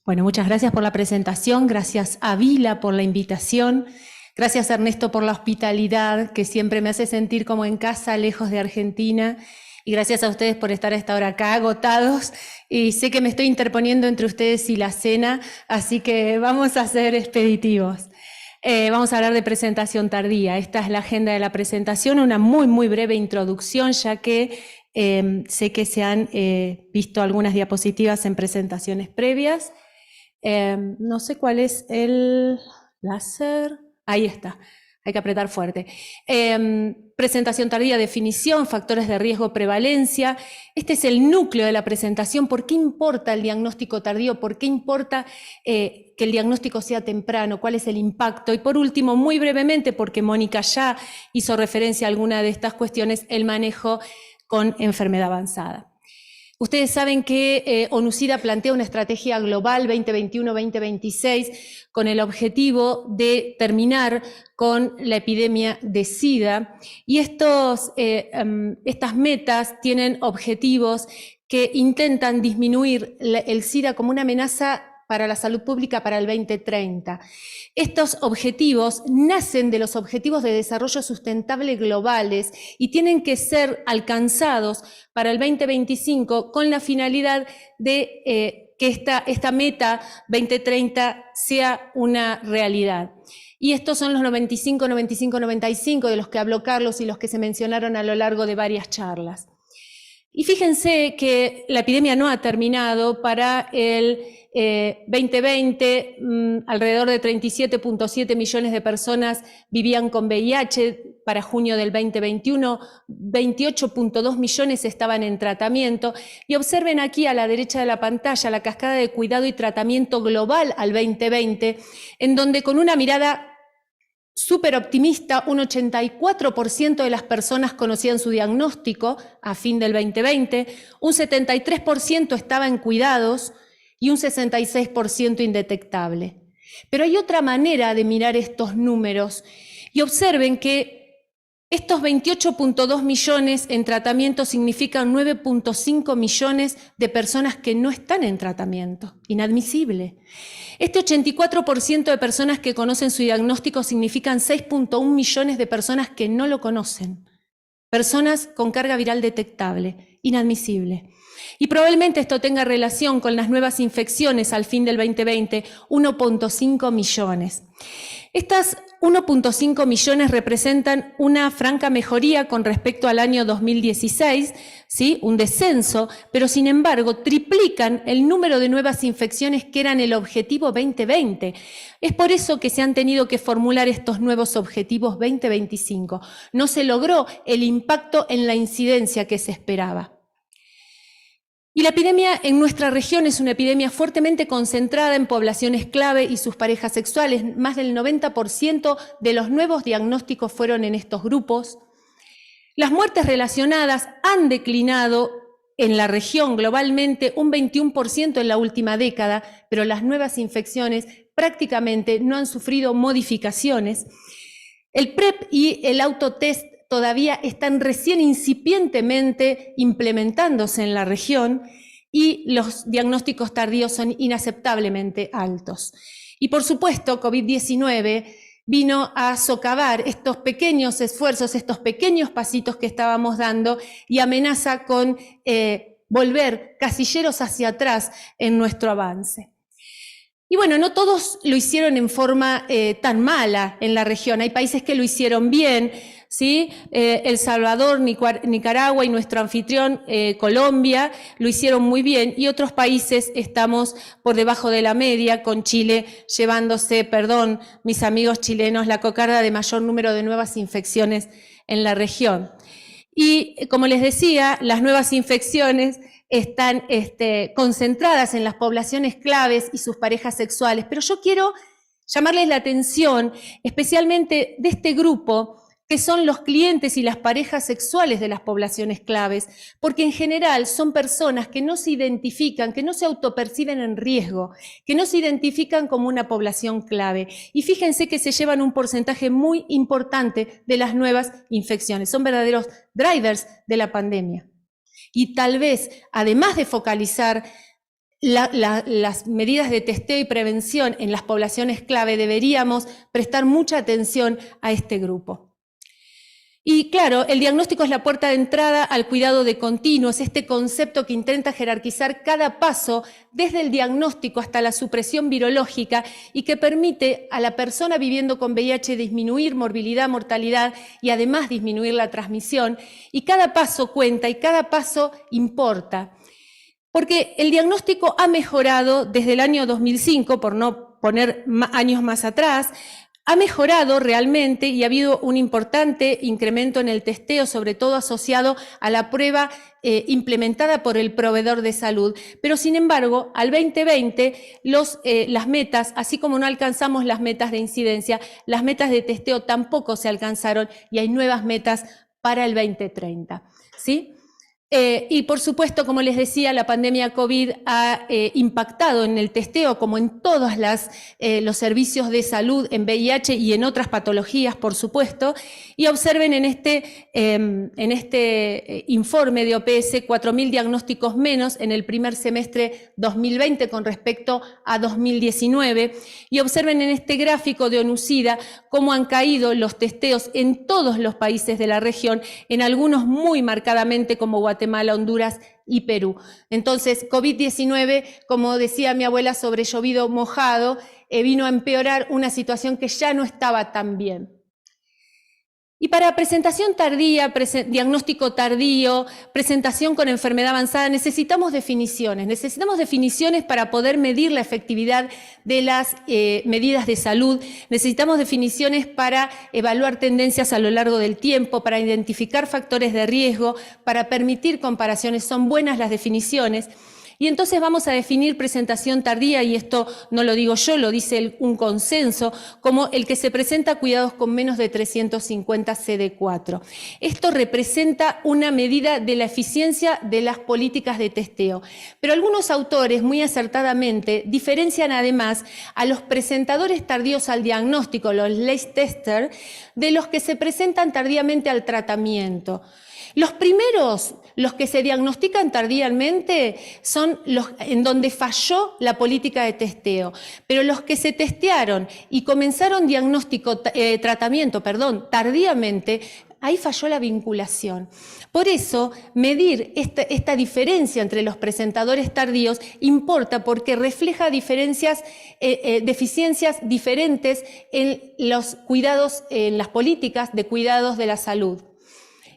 Bueno, muchas gracias por la presentación, gracias a Vila por la invitación, gracias Ernesto por la hospitalidad que siempre me hace sentir como en casa, lejos de Argentina, y gracias a ustedes por estar a esta hora acá agotados, y sé que me estoy interponiendo entre ustedes y la cena, así que vamos a ser expeditivos. Vamos a hablar de presentación tardía. Esta es la agenda de la presentación, una muy breve introducción, ya que sé que se han visto algunas diapositivas en presentaciones previas. No sé cuál es el láser. Ahí está, hay que apretar fuerte. Presentación tardía, definición, factores de riesgo, prevalencia. Este es el núcleo de la presentación. ¿Por qué importa el diagnóstico tardío? ¿Por qué importa que el diagnóstico sea temprano? ¿Cuál es el impacto? Y por último, muy brevemente, porque Mónica ya hizo referencia a alguna de estas cuestiones, el manejo con enfermedad avanzada. Ustedes saben que ONUSIDA plantea una estrategia global 2021-2026 con el objetivo de terminar con la epidemia de SIDA, y estas metas tienen objetivos que intentan disminuir el SIDA como una amenaza para la salud pública para el 2030. Estos objetivos nacen de los Objetivos de Desarrollo Sustentable globales y tienen que ser alcanzados para el 2025 con la finalidad de que esta meta 2030 sea una realidad. Y estos son los 95, 95, 95 de los que habló Carlos y los que se mencionaron a lo largo de varias charlas. Y fíjense que la epidemia no ha terminado. Para el 2020, alrededor de 37.7 millones de personas vivían con VIH. Para junio del 2021, 28.2 millones estaban en tratamiento. Y observen aquí a la derecha de la pantalla la cascada de cuidado y tratamiento global al 2020, en donde con una mirada súper optimista, un 84% de las personas conocían su diagnóstico a fin del 2020, un 73% estaba en cuidados y un 66% indetectable. Pero hay otra manera de mirar estos números, y observen que estos 28.2 millones en tratamiento significan 9.5 millones de personas que no están en tratamiento, inadmisible. Este 84% de personas que conocen su diagnóstico significan 6.1 millones de personas que no lo conocen. Personas con carga viral detectable, inadmisible. Y probablemente esto tenga relación con las nuevas infecciones al fin del 2020, 1.5 millones. Estas 1.5 millones representan una franca mejoría con respecto al año 2016, ¿sí? Un descenso, pero sin embargo triplican el número de nuevas infecciones que eran el objetivo 2020. Es por eso que se han tenido que formular estos nuevos objetivos 2025. No se logró el impacto en la incidencia que se esperaba. Y la epidemia en nuestra región es una epidemia fuertemente concentrada en poblaciones clave y sus parejas sexuales. Más del 90% de los nuevos diagnósticos fueron en estos grupos. Las muertes relacionadas han declinado en la región globalmente un 21% en la última década, pero las nuevas infecciones prácticamente no han sufrido modificaciones. El PrEP y el autotest todavía están recién incipientemente implementándose en la región, y los diagnósticos tardíos son inaceptablemente altos. Y por supuesto, COVID-19 vino a socavar estos pequeños esfuerzos, estos pequeños pasitos que estábamos dando, y amenaza con volver casilleros hacia atrás en nuestro avance. Y bueno, no todos lo hicieron en forma tan mala en la región. Hay países que lo hicieron bien, ¿sí? El Salvador, Nicaragua y nuestro anfitrión Colombia lo hicieron muy bien, y otros países estamos por debajo de la media, con Chile llevándose, perdón, mis amigos chilenos, la cocarda de mayor número de nuevas infecciones en la región. Y como les decía, las nuevas infecciones están concentradas en las poblaciones claves y sus parejas sexuales. Pero yo quiero llamarles la atención especialmente de este grupo, que son los clientes y las parejas sexuales de las poblaciones claves, porque en general son personas que no se identifican, que no se autoperciben en riesgo, que no se identifican como una población clave. Y fíjense que se llevan un porcentaje muy importante de las nuevas infecciones. Son verdaderos drivers de la pandemia. Y tal vez, además de focalizar las medidas de testeo y prevención en las poblaciones clave, deberíamos prestar mucha atención a este grupo. Y claro, el diagnóstico es la puerta de entrada al cuidado de continuo, es este concepto que intenta jerarquizar cada paso desde el diagnóstico hasta la supresión virológica y que permite a la persona viviendo con VIH disminuir morbilidad, mortalidad y además disminuir la transmisión. Y cada paso cuenta y cada paso importa. Porque el diagnóstico ha mejorado desde el año 2005, por no poner años más atrás, ha mejorado realmente y ha habido un importante incremento en el testeo, sobre todo asociado a la prueba implementada por el proveedor de salud. Pero sin embargo, al 2020 las metas, así como no alcanzamos las metas de incidencia, las metas de testeo tampoco se alcanzaron y hay nuevas metas para el 2030. ¿Sí? Y por supuesto, como les decía, la pandemia COVID ha impactado en el testeo, como en todos los servicios de salud, en VIH y en otras patologías, por supuesto. Y observen en este informe de OPS 4.000 diagnósticos menos en el primer semestre 2020 con respecto a 2019. Y observen en este gráfico de ONU-SIDA cómo han caído los testeos en todos los países de la región, en algunos muy marcadamente como Guatemala, Honduras y Perú. Entonces, COVID-19, como decía mi abuela sobre llovido mojado, vino a empeorar una situación que ya no estaba tan bien. Y para presentación tardía, diagnóstico tardío, presentación con enfermedad avanzada, necesitamos definiciones para poder medir la efectividad de las medidas de salud, necesitamos definiciones para evaluar tendencias a lo largo del tiempo, para identificar factores de riesgo, para permitir comparaciones. Son buenas las definiciones. Y entonces vamos a definir presentación tardía, y esto no lo digo yo, lo dice un consenso, como el que se presenta a cuidados con menos de 350 CD4. Esto representa una medida de la eficiencia de las políticas de testeo. Pero algunos autores, muy acertadamente, diferencian además a los presentadores tardíos al diagnóstico, los late testers, de los que se presentan tardíamente al tratamiento. Los primeros, los que se diagnostican tardíamente, son los en donde falló la política de testeo. Pero los que se testearon y comenzaron tratamiento tardíamente, ahí falló la vinculación. Por eso, medir esta diferencia entre los presentadores tardíos importa, porque refleja deficiencias diferentes en los cuidados, en las políticas de cuidados de la salud.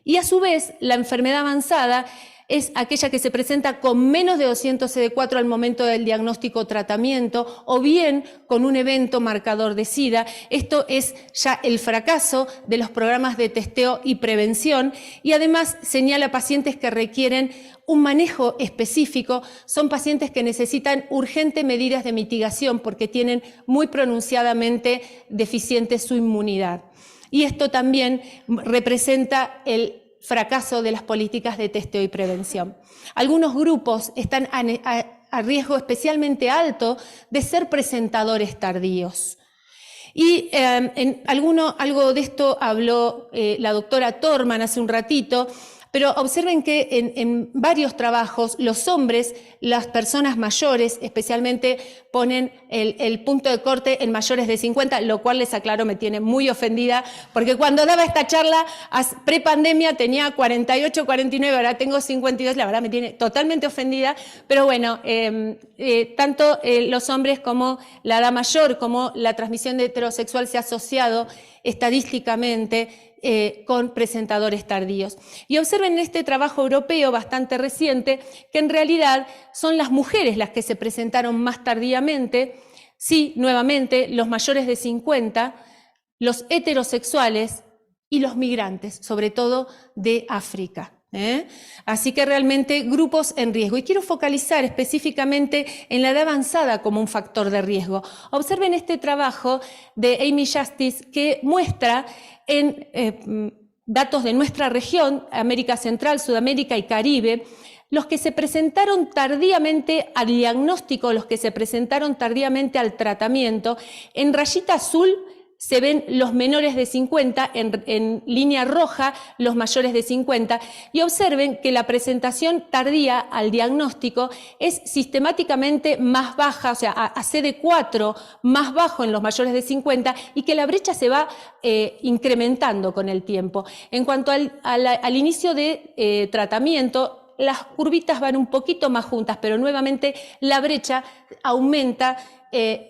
Y a su vez, la enfermedad avanzada es aquella que se presenta con menos de 200 CD4 al momento del diagnóstico o tratamiento, o bien con un evento marcador de SIDA. Esto es ya el fracaso de los programas de testeo y prevención, y además señala pacientes que requieren un manejo específico. Son pacientes que necesitan urgentes medidas de mitigación porque tienen muy pronunciadamente deficiente su inmunidad. Y esto también representa el fracaso de las políticas de testeo y prevención. Algunos grupos están a riesgo especialmente alto de ser presentadores tardíos. Y algo de esto habló la doctora Torman hace un ratito, pero observen que en varios trabajos los hombres, las personas mayores, especialmente ponen el punto de corte en mayores de 50, lo cual les aclaro me tiene muy ofendida, porque cuando daba esta charla pre-pandemia tenía 48, 49, ahora tengo 52, la verdad me tiene totalmente ofendida, pero bueno, tanto los hombres como la edad mayor, como la transmisión de heterosexual se ha asociado estadísticamente con presentadores tardíos. Y observen en este trabajo europeo bastante reciente que en realidad son las mujeres las que se presentaron más tardíamente. Sí, nuevamente, los mayores de 50, los heterosexuales y los migrantes, sobre todo de África. Así que realmente grupos en riesgo. Y quiero focalizar específicamente en la edad avanzada como un factor de riesgo. Observen este trabajo de Amy Justice que muestra en datos de nuestra región, América Central, Sudamérica y Caribe, los que se presentaron tardíamente al diagnóstico, los que se presentaron tardíamente al tratamiento. En rayita azul se ven los menores de 50, en línea roja los mayores de 50, y observen que la presentación tardía al diagnóstico es sistemáticamente más baja, o sea, a CD4 más bajo en los mayores de 50, y que la brecha se va incrementando con el tiempo. En cuanto al inicio de tratamiento, las curvitas van un poquito más juntas, pero nuevamente la brecha aumenta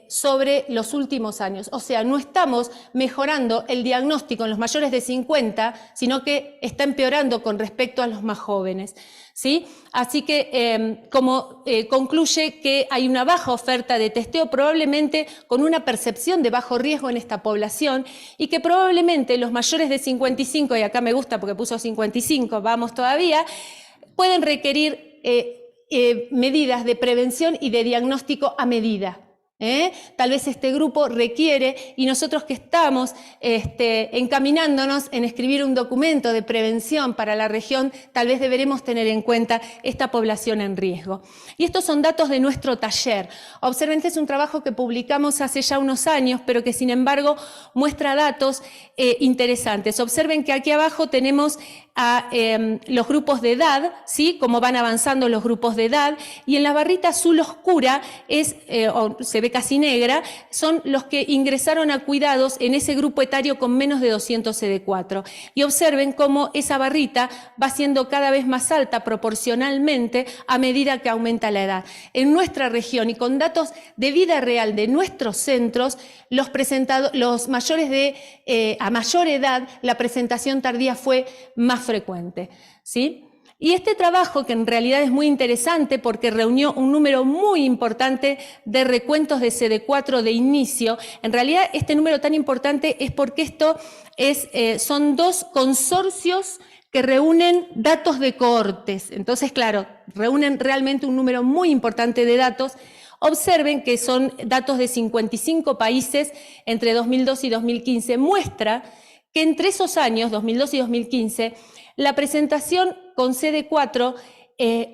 sobre los últimos años. O sea, no estamos mejorando el diagnóstico en los mayores de 50, sino que está empeorando con respecto a los más jóvenes, ¿sí? Así que concluye que hay una baja oferta de testeo, probablemente con una percepción de bajo riesgo en esta población, y que probablemente los mayores de 55, y acá me gusta porque puso 55, vamos todavía, pueden requerir medidas de prevención y de diagnóstico a medida. Tal vez este grupo requiere, y nosotros que estamos encaminándonos en escribir un documento de prevención para la región, tal vez deberemos tener en cuenta esta población en riesgo. Y estos son datos de nuestro taller. Observen, este es un trabajo que publicamos hace ya unos años, pero que sin embargo muestra datos interesantes. Observen que aquí abajo tenemos a los grupos de edad, ¿sí? Cómo van avanzando los grupos de edad, y en la barrita azul oscura, se ve casi negra, son los que ingresaron a cuidados en ese grupo etario con menos de 200 CD4. Y observen cómo esa barrita va siendo cada vez más alta proporcionalmente a medida que aumenta la edad. En nuestra región, y con datos de vida real de nuestros centros, los mayores a mayor edad, la presentación tardía fue más frecuente, ¿sí? Y este trabajo, que en realidad es muy interesante porque reunió un número muy importante de recuentos de CD4 de inicio, en realidad este número tan importante es porque esto son dos consorcios que reúnen datos de cohortes. Entonces, claro, reúnen realmente un número muy importante de datos. Observen que son datos de 55 países entre 2002 y 2015. Muestra que entre esos años, 2002 y 2015, la presentación con CD4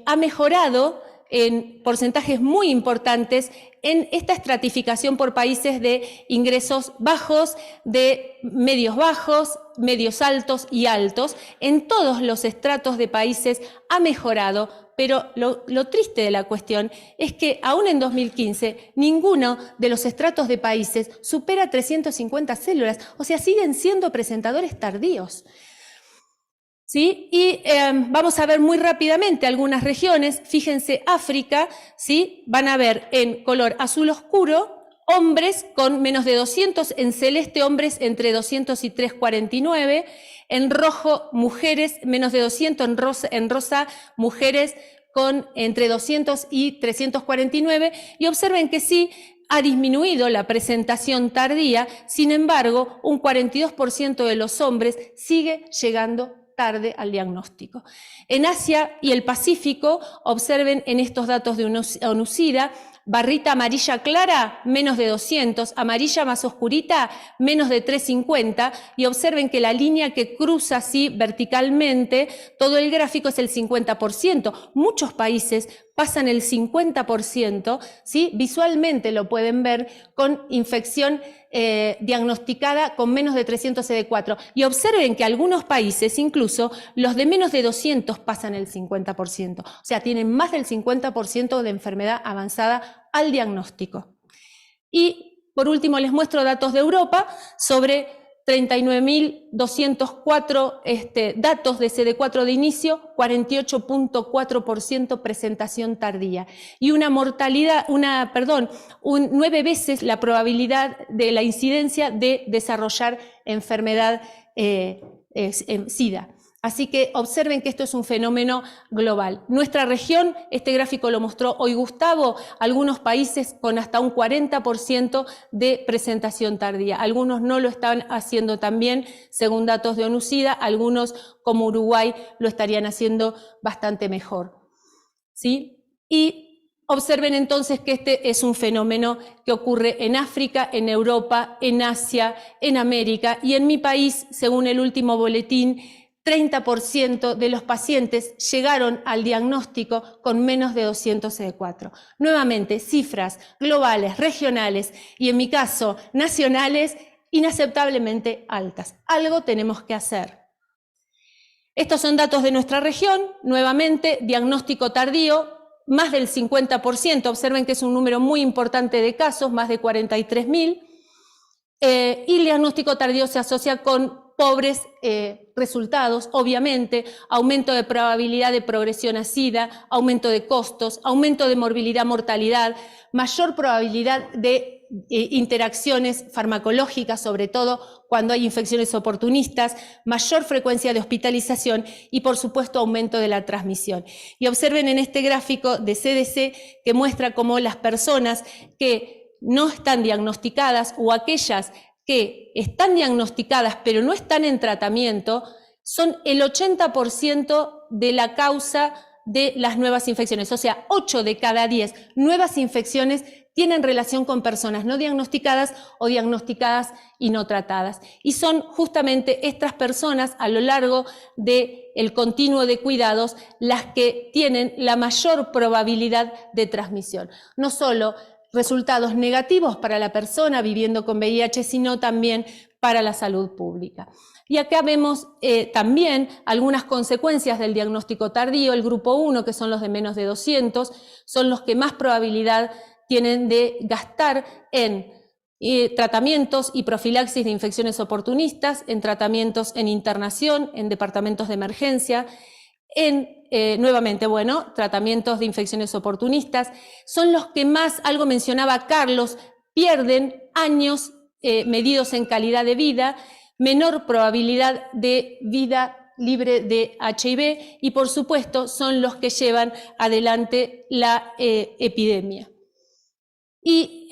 ha mejorado en porcentajes muy importantes en esta estratificación por países de ingresos bajos, de medios bajos, medios altos y altos. En todos los estratos de países ha mejorado, pero lo triste de la cuestión es que aún en 2015 ninguno de los estratos de países supera 350 células, o sea, siguen siendo presentadores tardíos. ¿Sí? Y vamos a ver muy rápidamente algunas regiones. Fíjense, África, ¿sí? Van a ver en color azul oscuro hombres con menos de 200, en celeste hombres entre 200 y 349, en rojo mujeres menos de 200, en rosa mujeres con entre 200 y 349, y observen que sí ha disminuido la presentación tardía, sin embargo, un 42% de los hombres sigue llegando tarde al diagnóstico. En Asia y el Pacífico, observen en estos datos de ONUCIDA, barrita amarilla clara, menos de 200, amarilla más oscurita, menos de 350, y observen que la línea que cruza así verticalmente, todo el gráfico es el 50%. Muchos países pasan el 50%, ¿sí? Visualmente lo pueden ver con infección diagnosticada con menos de 300 CD4. Y observen que algunos países, incluso los de menos de 200, pasan el 50%. O sea, tienen más del 50% de enfermedad avanzada al diagnóstico. Y por último les muestro datos de Europa sobre 39.204 datos de CD4 de inicio, 48.4% presentación tardía. Y una mortalidad, 9 veces la probabilidad de la incidencia de desarrollar enfermedad SIDA. Así que observen que esto es un fenómeno global. Nuestra región, este gráfico lo mostró hoy Gustavo, algunos países con hasta un 40% de presentación tardía. Algunos no lo están haciendo tan bien, según datos de ONUCIDA, algunos como Uruguay lo estarían haciendo bastante mejor, ¿sí? Y observen entonces que este es un fenómeno que ocurre en África, en Europa, en Asia, en América, y en mi país, según el último boletín, 30% de los pacientes llegaron al diagnóstico con menos de 200 CD4. Nuevamente, cifras globales, regionales y en mi caso nacionales inaceptablemente altas. Algo tenemos que hacer. Estos son datos de nuestra región, nuevamente, diagnóstico tardío, más del 50%, observen que es un número muy importante de casos, más de 43.000, y el diagnóstico tardío se asocia con pobres resultados, obviamente, aumento de probabilidad de progresión a SIDA, aumento de costos, aumento de morbilidad, mortalidad, mayor probabilidad de interacciones farmacológicas, sobre todo cuando hay infecciones oportunistas, mayor frecuencia de hospitalización y, por supuesto, aumento de la transmisión. Y observen en este gráfico de CDC que muestra cómo las personas que no están diagnosticadas o aquellas que están diagnosticadas pero no están en tratamiento son el 80% de la causa de las nuevas infecciones. O sea, 8 de cada 10 nuevas infecciones tienen relación con personas no diagnosticadas o diagnosticadas y no tratadas. Y son justamente estas personas a lo largo del continuo de cuidados las que tienen la mayor probabilidad de transmisión. No solo resultados negativos para la persona viviendo con VIH, sino también para la salud pública. Y acá vemos también algunas consecuencias del diagnóstico tardío. El grupo 1, que son los de menos de 200, son los que más probabilidad tienen de gastar en tratamientos y profilaxis de infecciones oportunistas, en tratamientos en internación, en departamentos de emergencia, en, nuevamente, bueno, tratamientos de infecciones oportunistas. Son los que más, algo mencionaba Carlos, pierden años medidos en calidad de vida, menor probabilidad de vida libre de HIV y, por supuesto, son los que llevan adelante la epidemia. Y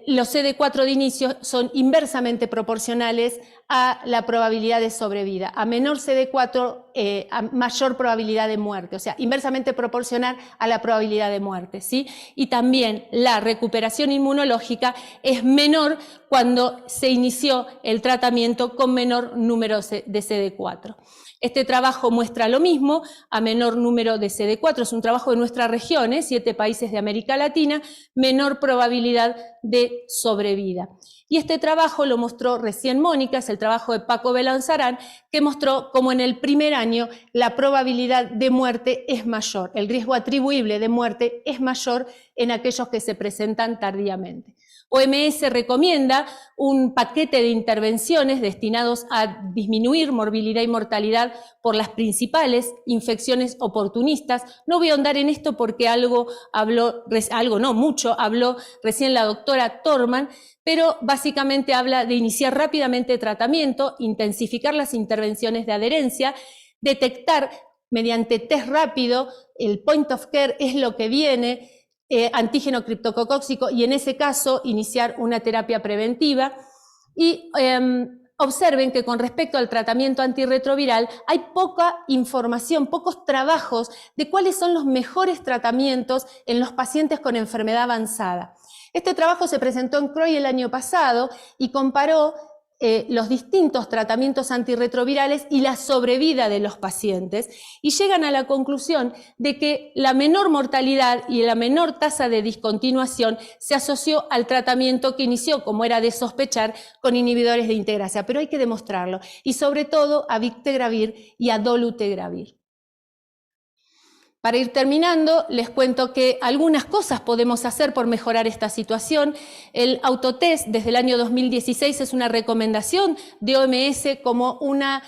los CD4 de inicio son inversamente proporcionales a la probabilidad de sobrevida. A menor CD4, a mayor probabilidad de muerte, o sea, inversamente proporcional a la probabilidad de muerte, ¿sí? Y también la recuperación inmunológica es menor cuando se inició el tratamiento con menor número de CD4. Este trabajo muestra lo mismo, a menor número de CD4, es un trabajo de nuestra región, 7 países de América Latina, menor probabilidad de sobrevida. Y este trabajo lo mostró recién Mónica, es el trabajo de Paco Belanzarán, que mostró cómo en el primer año la probabilidad de muerte es mayor, el riesgo atribuible de muerte es mayor en aquellos que se presentan tardíamente. OMS recomienda un paquete de intervenciones destinados a disminuir morbilidad y mortalidad por las principales infecciones oportunistas. No voy a ahondar en esto porque mucho habló recién la doctora Torman, pero básicamente habla de iniciar rápidamente tratamiento, intensificar las intervenciones de adherencia, detectar mediante test rápido, el point of care es lo que viene, antígeno criptococóxico, y en ese caso iniciar una terapia preventiva. Y observen que con respecto al tratamiento antirretroviral hay poca información, pocos trabajos de cuáles son los mejores tratamientos en los pacientes con enfermedad avanzada. Este trabajo se presentó en CROI el año pasado y comparó los distintos tratamientos antirretrovirales y la sobrevida de los pacientes, y llegan a la conclusión de que la menor mortalidad y la menor tasa de discontinuación se asoció al tratamiento que inició, como era de sospechar, con inhibidores de integrasa, pero hay que demostrarlo, y sobre todo a Victegravir y a Dolutegravir. Para ir terminando, les cuento que algunas cosas podemos hacer por mejorar esta situación. El autotest desde el año 2016 es una recomendación de OMS como una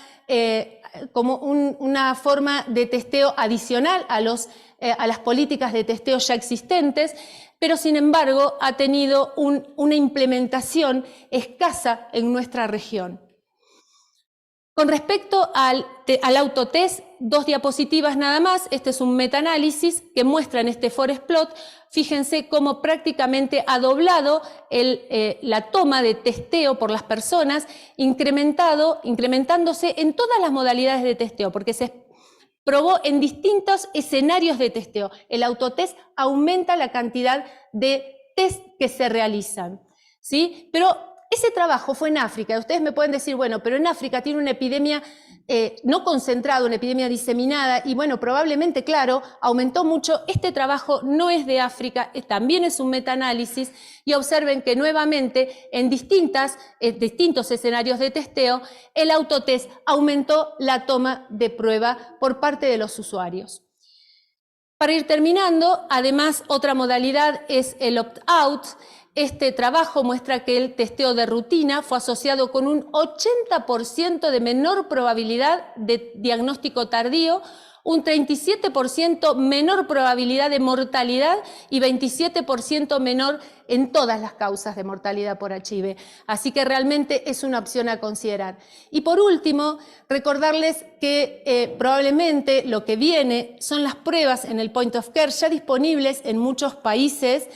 forma de testeo adicional a las políticas de testeo ya existentes, pero sin embargo ha tenido una implementación escasa en nuestra región. Con respecto al autotest, 2 diapositivas nada más. Este es un metaanálisis que muestra en este forest plot, fíjense cómo prácticamente ha doblado la toma de testeo por las personas, incrementándose en todas las modalidades de testeo, porque se probó en distintos escenarios de testeo. El autotest aumenta la cantidad de test que se realizan, ¿sí? Pero ese trabajo fue en África. Ustedes me pueden decir, bueno, pero en África tiene una epidemia no concentrada, una epidemia diseminada, y bueno, probablemente, claro, aumentó mucho. Este trabajo no es de África, también es un metaanálisis, y observen que nuevamente en distintos escenarios de testeo, el autotest aumentó la toma de prueba por parte de los usuarios. Para ir terminando, además, otra modalidad es el opt-out. Este trabajo muestra que el testeo de rutina fue asociado con un 80% de menor probabilidad de diagnóstico tardío, un 37% menor probabilidad de mortalidad y 27% menor en todas las causas de mortalidad por HIV. Así que realmente es una opción a considerar. Y por último, recordarles que probablemente lo que viene son las pruebas en el point of care ya disponibles en muchos países,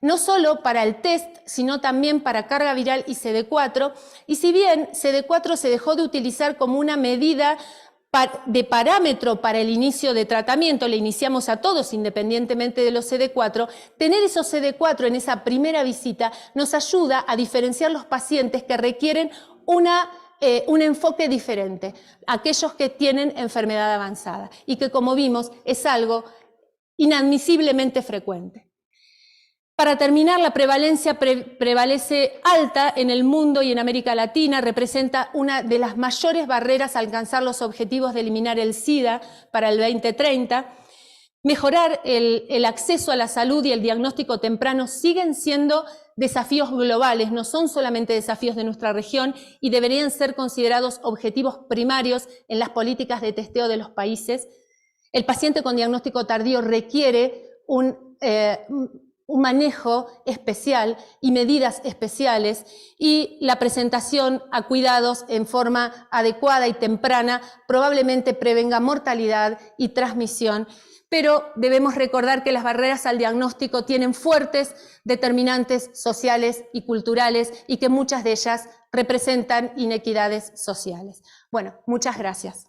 no solo para el test, sino también para carga viral y CD4. Y si bien CD4 se dejó de utilizar como una medida de parámetro para el inicio de tratamiento, le iniciamos a todos independientemente de los CD4, tener esos CD4 en esa primera visita nos ayuda a diferenciar los pacientes que requieren un enfoque diferente, aquellos que tienen enfermedad avanzada y que, como vimos, es algo inadmisiblemente frecuente. Para terminar, la prevalencia prevalece alta en el mundo y en América Latina, representa una de las mayores barreras a alcanzar los objetivos de eliminar el SIDA para el 2030. Mejorar el acceso a la salud y el diagnóstico temprano siguen siendo desafíos globales, no son solamente desafíos de nuestra región y deberían ser considerados objetivos primarios en las políticas de testeo de los países. El paciente con diagnóstico tardío requiere un manejo especial y medidas especiales, y la presentación a cuidados en forma adecuada y temprana probablemente prevenga mortalidad y transmisión, pero debemos recordar que las barreras al diagnóstico tienen fuertes determinantes sociales y culturales y que muchas de ellas representan inequidades sociales. Bueno, muchas gracias.